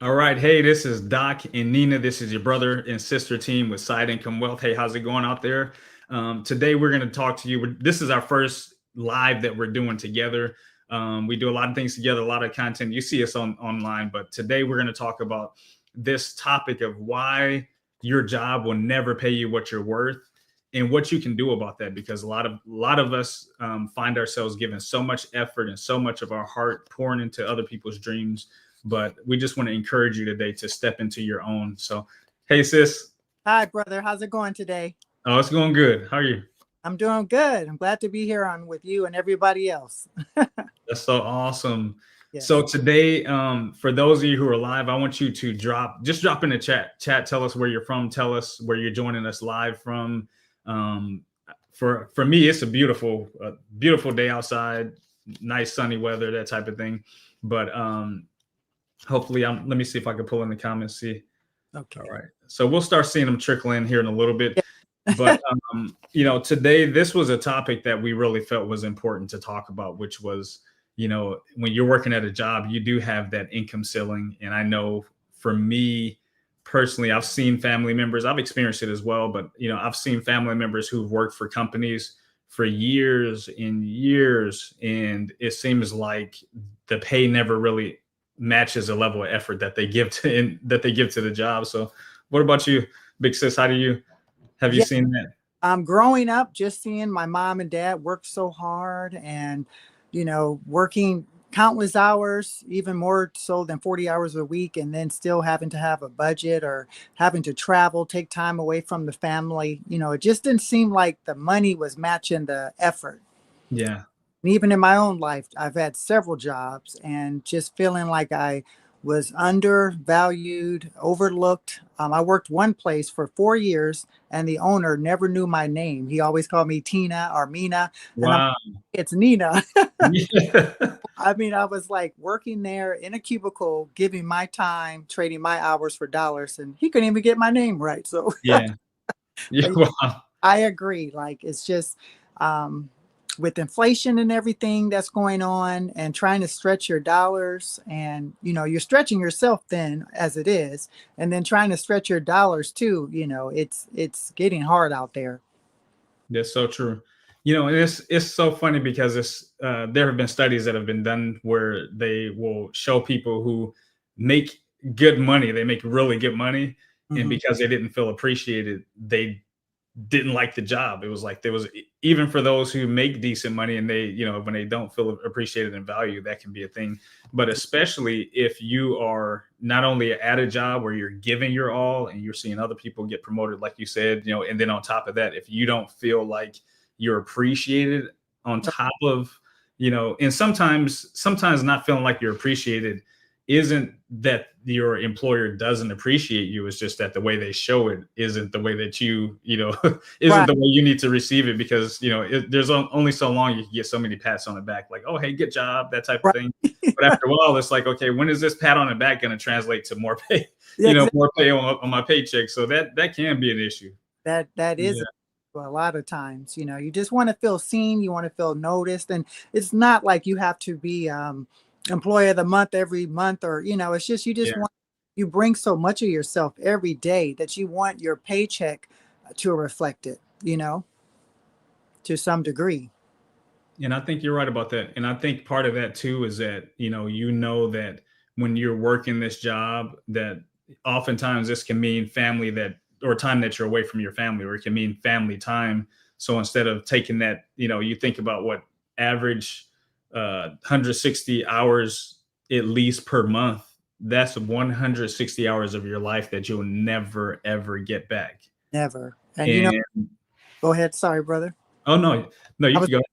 All right. Hey, this is Doc and Nina. This is your brother and sister team with Side Income Wealth. Hey, how's it going out there? Today, we're going to talk to you. This is our first live that we're doing together. We do a lot of things together, a lot of content. You see us online, but today we're going to talk about this topic of why your job will never pay you what you're worth and what you can do about that. Because a lot of us find ourselves giving so much effort and so much of our heart pouring into other people's dreams, but we just want to encourage you today to step into your own. So, hey, sis. Hi, brother. How's it going today? Oh, it's going good. How are you? I'm doing good. I'm glad to be here on with you and everybody else. That's so awesome. So Yes. today, for those of you who are live, I want you to drop in the chat. Tell us where you're from. Tell us where you're joining us live from. Um, for me, it's a beautiful day outside, nice sunny weather, that type of thing. But hopefully, let me see if I can pull in the comments. See. All Okay. right. So we'll start seeing them trickle in here in a little bit. Yeah. But today this was a topic that we really felt was important to talk about, which was, when you're working at a job, you do have that income ceiling. And I know for me personally, I've seen family members, I've experienced it as well, but I've seen family members who've worked for companies for years and years, and it seems like the pay never really matches the level of effort that they give to the job. So what about you, big sis? Have you Yeah. seen that? Growing up, just seeing my mom and dad work so hard and, working countless hours, even more so than 40 hours a week, and then still having to have a budget or having to travel, take time away from the family. It just didn't seem like the money was matching the effort. Yeah. And even in my own life, I've had several jobs and just feeling like I was undervalued, overlooked. I worked one place for 4 years and the owner never knew my name. He always called me Tina or Mina. And Wow. it's Nina. Yeah. I mean, I was like working there in a cubicle, giving my time, trading my hours for dollars, and he couldn't even get my name right. So, Yeah. Yeah. but Wow. I agree. Like it's just um, with inflation and everything that's going on, and trying to stretch your dollars, and you're stretching yourself then as it is, and then trying to stretch your dollars too. It's getting hard out there. That's so true. And it's so funny because there have been studies that have been done where they will show people who make good money, they make really good money, and Hmm. because they didn't feel appreciated, they didn't like the job. It was like there was, even for those who make decent money and they, when they don't feel appreciated and valued, that can be a thing. But especially if you are not only at a job where you're giving your all and you're seeing other people get promoted, like you said, and then on top of that, if you don't feel like you're appreciated on top of, and sometimes not feeling like you're appreciated isn't that your employer doesn't appreciate you. It's just that the way they show it isn't the way that isn't Right. the way you need to receive it, because there's only so long you can get so many pats on the back, like, oh, hey, good job, that type of Right. thing. But after a while, it's like, okay, when is this pat on the back going to translate to more pay? Yeah, exactly. More pay on my paycheck. So that can be an issue. That is Yeah. a lot of times. You just want to feel seen, you want to feel noticed, and it's not like you have to be employee of the month every month, or it's just you just Yeah. want, you bring so much of yourself every day that you want your paycheck to reflect it, to some degree. And I think you're right about that. And I think part of that too is that, that when you're working this job, that oftentimes this can mean family, that or time that you're away from your family, or it can mean family time. So instead of taking that, you think about what average 160 hours at least per month, that's 160 hours of your life that you'll never ever get back. Never. And And go ahead, sorry, brother. oh no, no, I you was can go.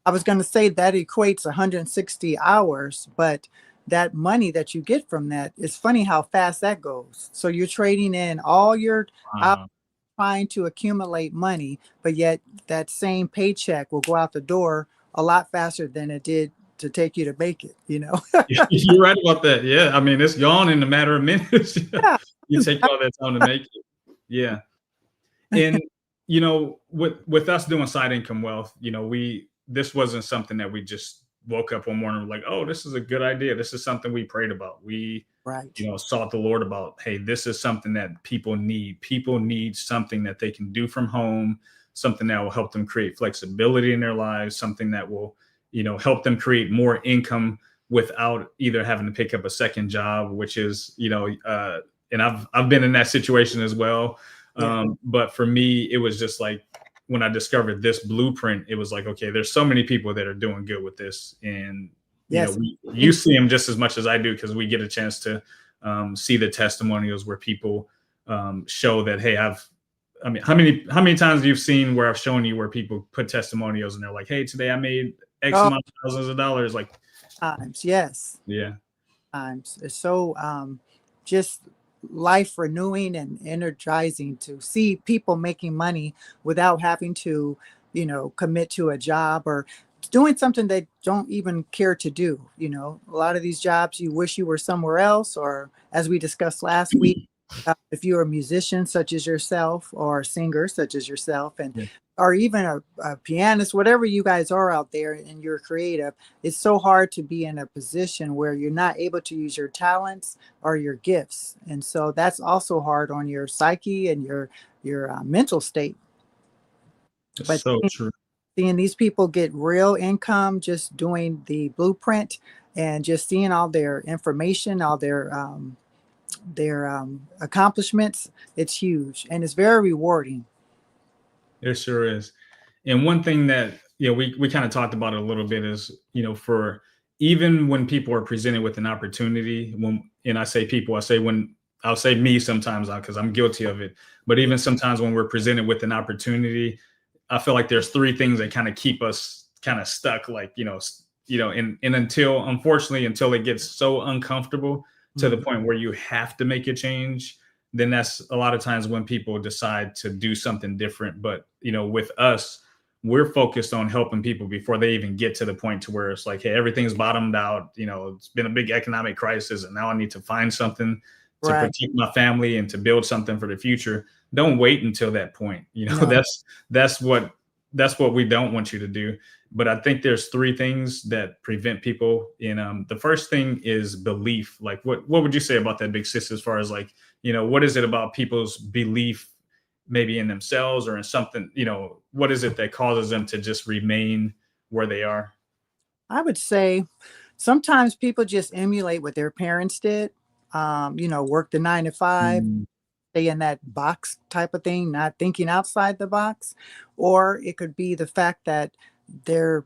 I was going to say that equates 160 hours, but that money that you get from that, it's funny how fast that goes. So you're trading in all your hours Wow. trying to accumulate money, but yet that same paycheck will go out the door a lot faster than it did to take you to make it. You're right about that. Yeah. I mean, it's gone in a matter of minutes. Yeah. You take all that time to make it. Yeah. And with us doing Side Income Wealth, we this wasn't something that we just woke up one morning like, oh, this is a good idea. This is something we prayed about. We, Right. sought the Lord about, hey, this is something that people need. People need something that they can do from home, something that will help them create flexibility in their lives, something that will, help them create more income without either having to pick up a second job, which is, and I've been in that situation as well. Yeah. But for me, it was just like when I discovered this blueprint, it was like, okay, there's so many people that are doing good with this, and Yes. you see them just as much as I do because we get a chance to see the testimonials where people show that, hey, I mean, how many times have you seen where I've shown you where people put testimonials and they're like, hey, today I made X Oh, amount of thousands of dollars, like, times. Yes. yeah, Times. It's so just life renewing and energizing to see people making money without having to, commit to a job or doing something they don't even care to do. A lot of these jobs you wish you were somewhere else, or as we discussed last week, if you're a musician such as yourself or a singer such as yourself, and yeah, or even a pianist, whatever you guys are out there and you're creative, it's so hard to be in a position where you're not able to use your talents or your gifts, and so that's also hard on your psyche and your mental state. it's But so true. seeing these people get real income just doing the blueprint and just seeing all their information, all their accomplishments, it's huge and it's very rewarding. It sure is. And one thing that, we kind of talked about it a little bit is, for even when people are presented with an opportunity, and I say people, I'll say me sometimes because I'm guilty of it. But even sometimes when we're presented with an opportunity, I feel like there's three things that kind of keep us kind of stuck, like, and until, unfortunately, until it gets so uncomfortable to the Mhm. point where you have to make a change, then that's a lot of times when people decide to do something different. But, with us, we're focused on helping people before they even get to the point to where it's like, hey, everything's bottomed out. It's been a big economic crisis, and now I need to find something to Right. protect my family and to build something for the future. Don't wait until that point. No. That's what that's what we don't want you to do. But I think there's three things that prevent people. And the first thing is belief. Like, what would you say about that, big sis? As far as like, what is it about people's belief, maybe in themselves or in something? What is it that causes them to just remain where they are? I would say sometimes people just emulate what their parents did. Work the 9 to 5, Mm, stay in that box type of thing, not thinking outside the box. Or it could be the fact that they're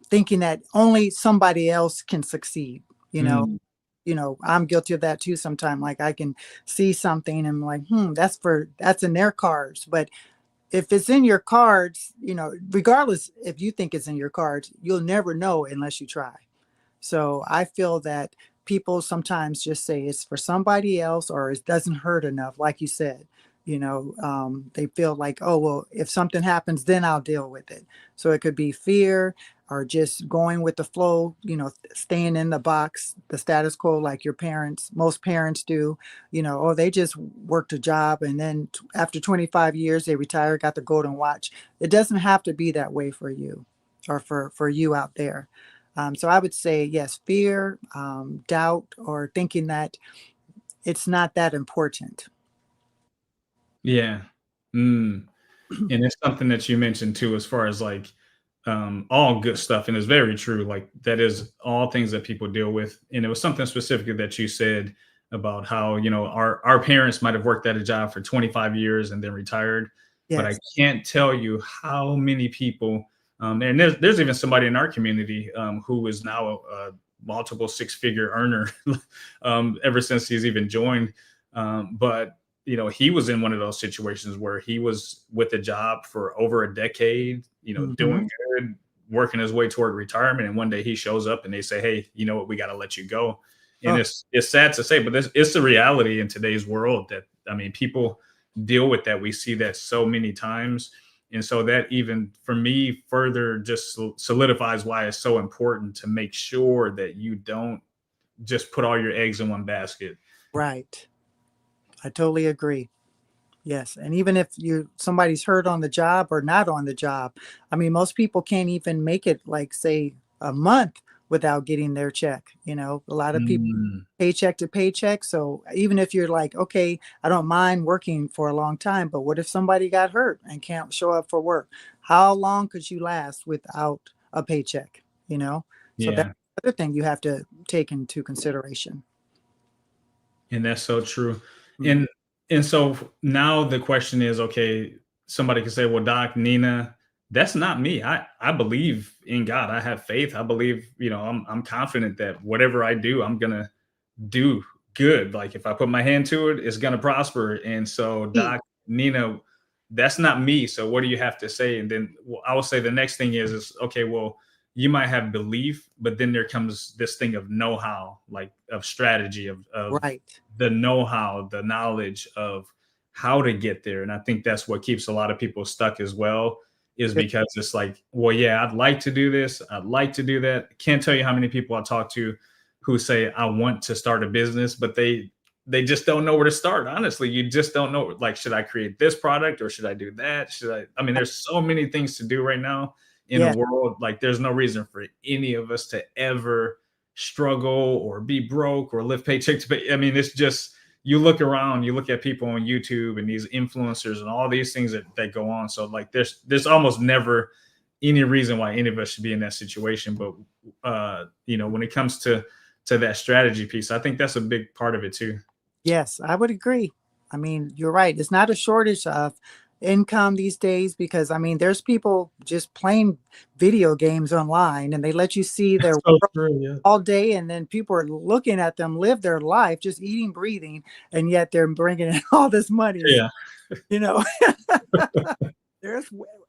thinking that only somebody else can succeed. You know, mm, I'm guilty of that too sometimes. Like I can see something and I'm like, that's in their cards. But if it's in your cards, regardless if you think it's in your cards, you'll never know unless you try. So I feel that people sometimes just say it's for somebody else or it doesn't hurt enough, like you said. They feel like, oh, well, if something happens, then I'll deal with it. So it could be fear or just going with the flow, staying in the box, the status quo, like most parents do, or they just worked a job and then after 25 years, they retire, got the golden watch. It doesn't have to be that way for you or for you out there. So I would say, yes, fear, doubt, or thinking that it's not that important. yeah. Mm. And it's something that you mentioned too, as far as like all good stuff, and it's very true. Like that is all things that people deal with. And it was something specifically that you said about how our parents might have worked at a job for 25 years and then retired, but I Yes. can't tell you how many people. And there's even somebody in our community who is now a multiple six-figure earner ever since he's even joined. But he was in one of those situations where he was with a job for over a decade, Hmm. doing good, working his way toward retirement. And one day he shows up and they say, hey, you know what, we got to let you go. And Oh, it's sad to say, but it's the reality in today's world that, I mean, people deal with that. We see that so many times. And so that even for me further just solidifies why it's so important to make sure that you don't just put all your eggs in one basket. right. I totally agree. Yes. And even if somebody's hurt on the job or not on the job, I mean, most people can't even make it like say a month without getting their check. You know, a lot of people Mm, paycheck to paycheck. So even if you're like, okay, I don't mind working for a long time, but what if somebody got hurt and can't show up for work? How long could you last without a paycheck? You know, so that's yeah. the other thing you have to take into consideration. And that's so true. Mhm. And so now the question is, okay, somebody can say, well, Doc, Nina, that's not me. I believe in God. I have faith. I believe, I'm confident that whatever I do, I'm gonna do good. Like if I put my hand to it, it's gonna prosper. And so, Hey, Doc, Nina, that's not me. So what do you have to say? And then I will say the next thing is okay, well, you might have belief, but then there comes this thing of know-how, like of strategy, of right. the know-how, the knowledge of how to get there. And I think that's what keeps a lot of people stuck as well, is Good. because it's like, well, yeah, I'd like to do this, I'd like to do that. Can't tell you how many people I talk to who say I want to start a business, but they just don't know where to start. Honestly, you just don't know. Like, should I create this product or should I do that? Should I? I mean, there's so many things to do right now in the Yeah. world. Like, there's no reason for any of us to ever struggle or be broke or live paycheck to pay. I mean, it's just you look around, you look at people on YouTube and these influencers and all these things that go on. So like, there's almost never any reason why any of us should be in that situation. But when it comes to that strategy piece, I think that's a big part of it too. Yes, I would agree. I mean, you're right. It's not a shortage of income these days because I mean, there's people just playing video games online and they let you see their So true, yeah. all day, and then people are looking at them live their life just eating, breathing, and yet they're bringing in all this money. Yeah, You know, there's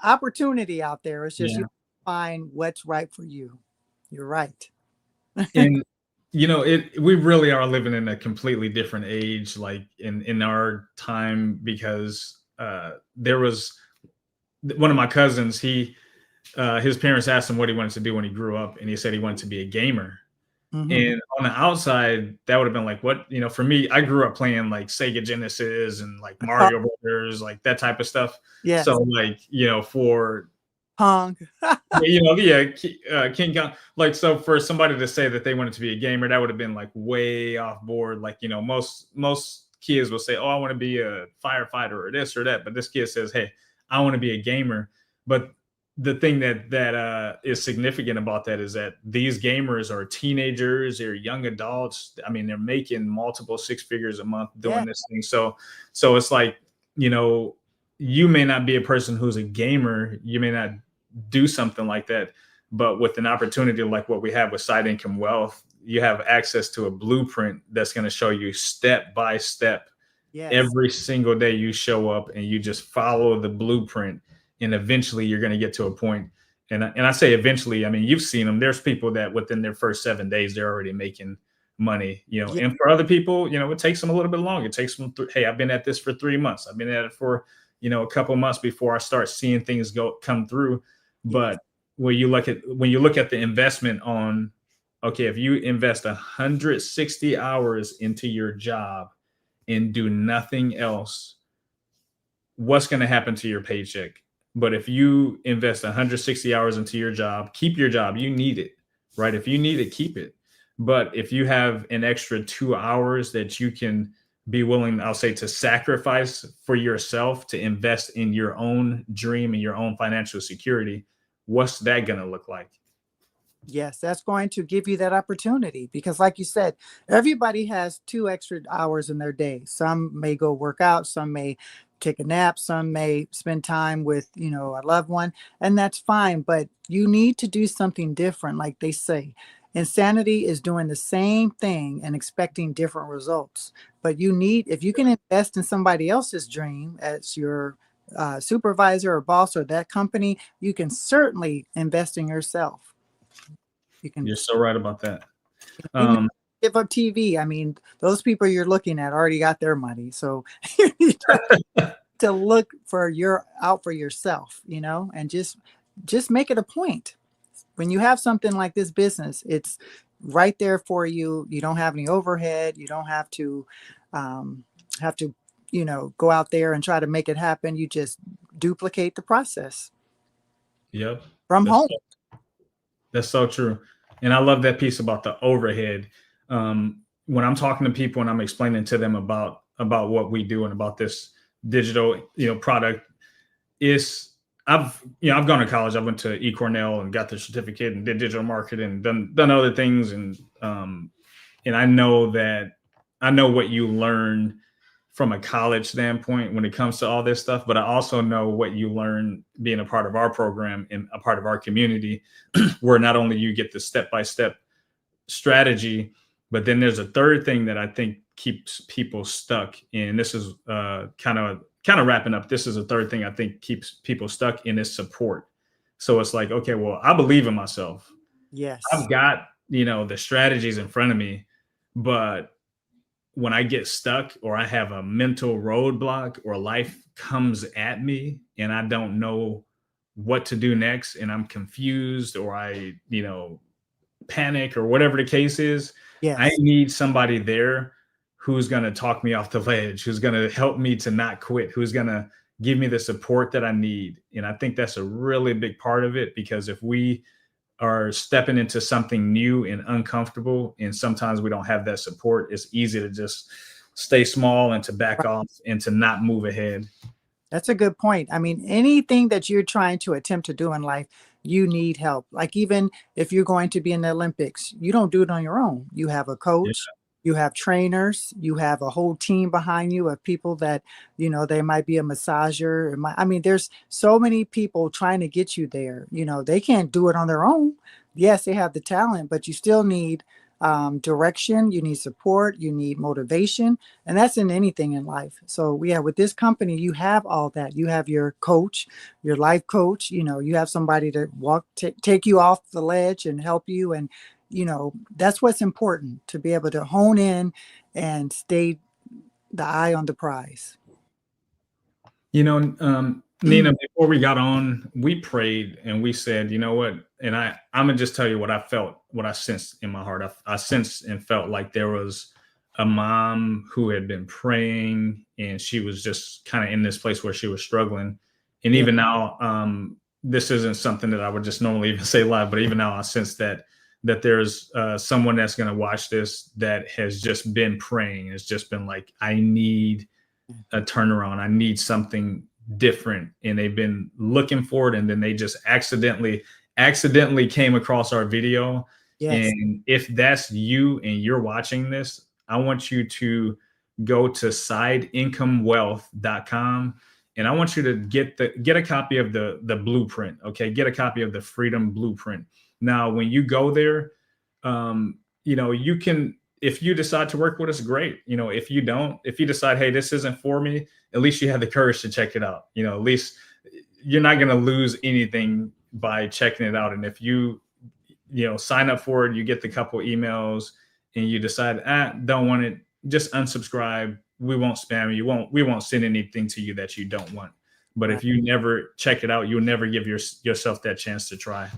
opportunity out there. It's just you yeah. find what's right for you. You're right. And we really are living in a completely different age, like in our time, because there was one of my cousins. His parents asked him what he wanted to do when he grew up, and he said he wanted to be a gamer. Hmm. And on the outside, that would have been like, what, for me, I grew up playing like Sega Genesis and like Oh, Mario Brothers, like that type of stuff. So yes, like, for Pong. yeah, King Kong. Like, so for somebody to say that they wanted to be a gamer, that would have been like way off board. Like, most kids will say, "Oh, I want to be a firefighter or this or that," but this kid says, "Hey, I want to be a gamer." But the thing that is significant about that is that these gamers are teenagers, they're young adults. I mean, they're making multiple six figures a month Yeah. doing this thing. So it's like, you know, you may not be a person who's a gamer, you may not do something like that. But with an opportunity like what we have with side income wealth, you have access to a blueprint that's going to show you step by step. Yes. Every single day you show up and you just follow the blueprint, and eventually you're going to get to a point. And I say eventually, I mean, you've seen them. There's people that within their first 7 days, they're already making money, Yeah. and for other people, it takes them a little bit longer. It takes them, hey, I've been at this for 3 months. I've been at it for, a couple months before I start seeing things come through. Yes. But when you look at the investment on, okay, if you invest 160 hours into your job and do nothing else, what's going to happen to your paycheck? But if you invest 160 hours into your job, keep your job. You need it, right? If you need it, keep it. But if you have an extra 2 hours that you can be willing, I'll say, to sacrifice for yourself to invest in your own dream and your own financial security, what's that going to look like? Yes, that's going to give you that opportunity because, like you said, everybody has 2 extra hours in their day. Some may go work out, some may take a nap, some may spend time with, a loved one, and that's fine. But you need to do something different, like they say. Insanity is doing the same thing and expecting different results. But if you can invest in somebody else's dream as your supervisor or boss or that company, you can certainly invest in yourself. You can You're so right about that. even Um, give up TV. I mean, those people you're looking at already got their money. So you need to look for out for yourself, and just make it a point. When you have something like this business, it's right there for you. You don't have any overhead. You don't um, have to, go out there and try to make it happen. You just duplicate the process yep. from That's home. that's so true. And I love that piece about the overhead. When I'm talking to people and I'm explaining to them about what we do and about this digital, product, is I've gone to college. I went to Cornell and got the certificate and did digital marketing and done other things, and I know what you learn from a college standpoint when it comes to all this stuff, but I also know what you learn being a part of our program and a part of our community, where not only you get the step by step strategy, but then there's a third thing that I think keeps people stuck. And this is kind of wrapping up. This is a third thing I think keeps people stuck in is support. So it's like, okay, well, I believe in myself. Yes. I've got, the strategies in front of me, but when I get stuck or I have a mental roadblock or life comes at me and I don't know what to do next and I'm confused or I, panic or whatever the case is, I Yes. need somebody there who's going to talk me off the ledge, who's going to help me to not quit, who's going to give me the support that I need. And I think that's a really big part of it, because if we are stepping into something new and uncomfortable, and sometimes we don't have that support, it's easy to just stay small and to back off and to not move ahead. That's a good point. I mean, anything that you're trying to attempt to do in life, you need help. Like even if you're going to be in the Olympics, you don't do it on your own. You have a Yeah. coach, you have trainers, you have a whole team behind you of people that, they might be a massager. I mean, there's so many people trying to get you there. They can't do it on their own. Yes, they have the talent, but you still need direction, you need support, you need motivation, and that's in anything in life. So yeah, with this company, you have all that. You have your coach, your life coach. You have somebody to take you off the ledge and help you, and that's what's important, to be able to hone in and stay the eye on the prize. Nina, before we got on, we prayed and we said, you know what? And I'm gonna just tell you what I felt, what I sensed in my heart. I sensed and felt like there was a mom who had been praying, and she was just kind of in this place where she was struggling. And Yeah. even now, this isn't something that I would just normally even say live, but even now, I sense that there's someone that's going to watch this that has just been praying. It's just been like, I need a turnaround. I need something different. And they've been looking for it. And then they just accidentally came across our video. Yes. And if that's you and you're watching this, I want you to go to sideincomewealth.com, and I want you to get a copy of the blueprint. Okay. Get a copy of the freedom blueprint. Now, when you go there, you can, if you decide to work with us, great. If you don't, if you decide, hey, this isn't for me, at least you have the courage to check it out. At least you're not going to lose anything by checking it out. And if you sign up for it, you get the couple emails and you decide, don't want it, just unsubscribe. We won't spam you. We won't send anything to you that you don't want. But Right. if you never check it out, you'll never give yourself that chance to try.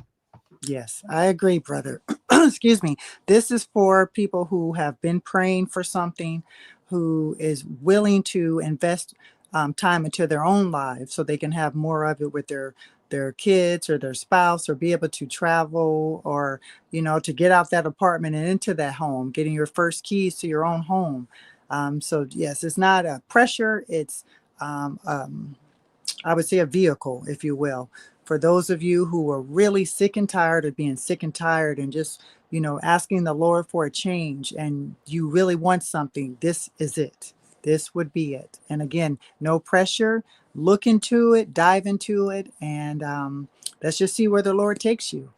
Yes, I agree, brother. Excuse me. This is for people who have been praying for something, who is willing to invest time into their own lives so they can have more of it with their kids or their spouse, or be able to travel, or to get out that apartment and into that home, getting your first keys to your own home. So yes, it's not a pressure. It's um, um, I would say a vehicle, if you will, for those of you who are really sick and tired of being sick and tired, and just, asking the Lord for a change, and you really want something. This is it. This would be it. And again, no pressure. Look into it, dive into it, and let's just see where the Lord takes you.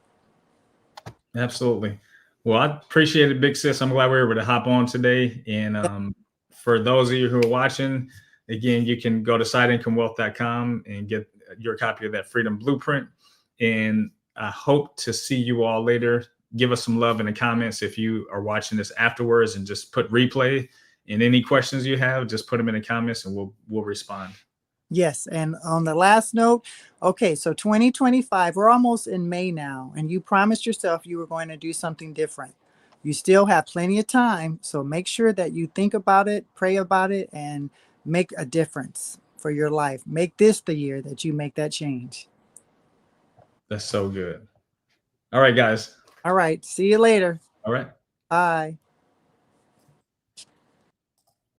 Absolutely. Well, I appreciate it, big sis. I'm glad we were able to hop on today. And for those of you who are watching, again, you can go to sideincomewealth.com and get your copy of that freedom blueprint. And I hope to see you all later. Give us some love in the comments if you are watching this afterwards, and just put replay. And any questions you have, just put them in the comments and we'll respond. Yes, and on the last note, okay, so 2025, we're almost in May now, and you promised yourself you were going to do something different. You still have plenty of time, so make sure that you think about it, pray about it, and make a difference for your life. Make this the year that you make that change. That's so good. All right, guys. All right. See you later. All right. Bye.